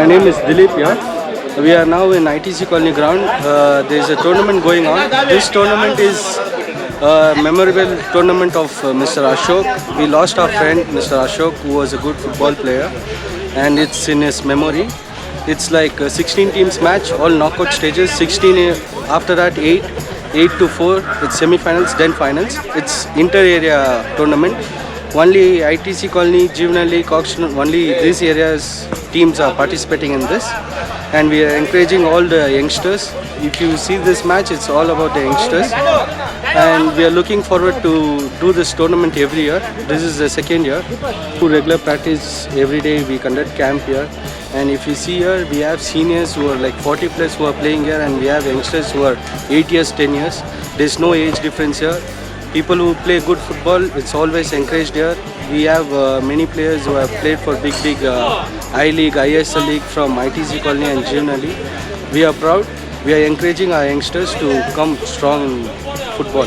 My name is Dilip here. We are now in ITC Colony ground. There is a tournament going on. This tournament is a memorable tournament of Mr. Ashok. We lost our friend Mr. Ashok, who was a good football player, and it's in his memory. It's like a 16 teams match, all knockout stages. 16 after that 8 to 4. It's semi-finals, then finals. It's inter-area tournament. Only ITC Colony, Juvenile League, Auction, only these areas teams are participating in this, and we are encouraging all the youngsters. If you see this match, it's all about the youngsters, and we are looking forward to do this tournament every year. This is the second year. To regular practice every day, we conduct camp here, and if you see here, we have seniors who are like 40 plus who are playing here, and we have youngsters who are 8 years, 10 years. There's no age difference here. People who play good football, it's always encouraged here. We have many players who have played for big I-League, ISL League from ITC Colony and Juvenile League. We are proud. We are encouraging our youngsters to come strong in football.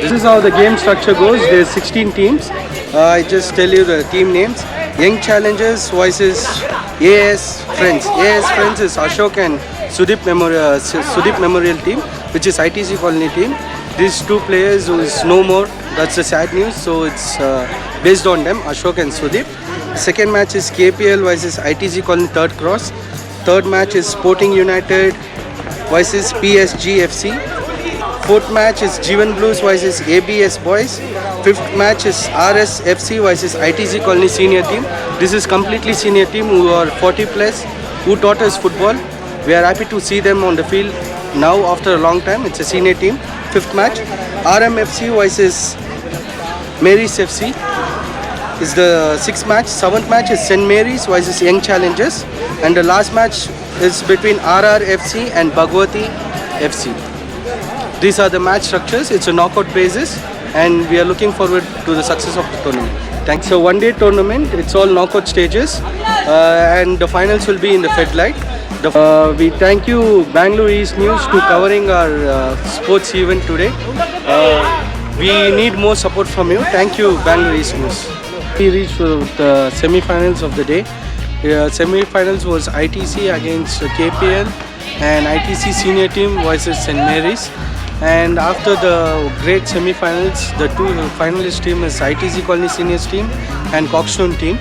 This is how the game structure goes. There's 16 teams. I just tell you the team names. Young Challengers versus AS Friends. AS Friends is Ashok and Sudip Memorial team, which is ITC Colony team. These two players who is no more, that's the sad news, so it's based on them, Ashok and Sudip. Second match is KPL versus ITC Colony Third Cross. Third match is Sporting United versus PSG FC. Fourth match is Jeevan Blues versus ABS Boys. Fifth match is RS FC versus ITC Colony senior team. This is completely senior team who are 40 plus, who taught us football. We are happy to see them on the field now after a long time. It's a senior team. Fifth match, RMFC versus Mary's FC is the sixth match. Seventh match is St. Mary's versus Young Challengers, and the last match is between RRFC and Bhagwati FC. These are the match structures. It's a knockout basis, and we are looking forward to the success of the tournament. Thanks. So one-day tournament. It's all knockout stages, and the finals will be in the Fed Light. We thank you Bangalore East News to covering our sports event today. We need more support from you. Thank you Bangalore East News. We reached the semi-finals of the day. Semi-finals was ITC against KPL and ITC senior team versus St. Mary's. And after the great semi-finals, the two finalist team is ITC Colony seniors team and Coxstone team.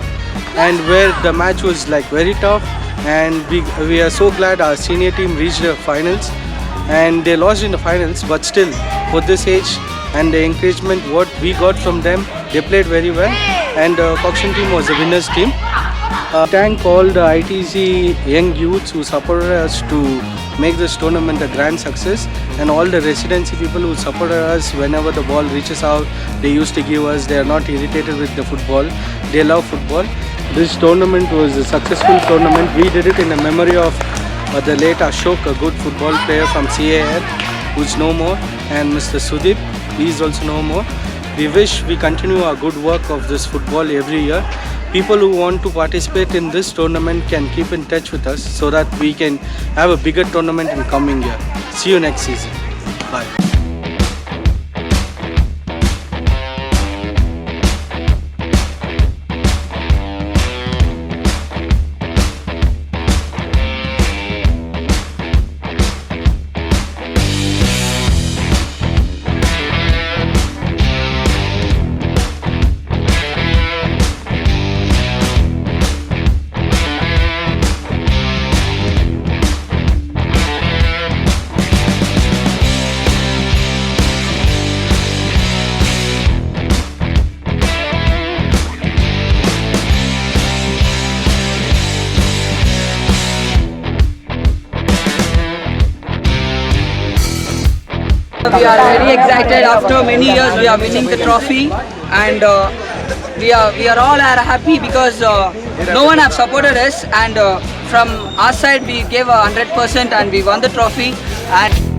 And where the match was like very tough. And we are so glad our senior team reached the finals, and they lost in the finals, but still for this age and the encouragement what we got from them, they played very well, and the Coxstone team was the winners team. Thank all the ITC young youths who supported us to make this tournament a grand success, and all the residency people who supported us whenever the ball reaches out, they used to give us. They are not irritated with the football, they love football. This tournament was a successful tournament. We did it in the memory of the late Ashok, a good football player from CAL, who's no more, and Mr. Sudip, he is also no more. We wish we continue our good work of this football every year. People who want to participate in this tournament can keep in touch with us so that we can have a bigger tournament in coming year. See you next season. Bye. We are very excited. After many years, we are winning the trophy, and we are all happy because no one have supported us, and from our side we gave 100% and we won the trophy. And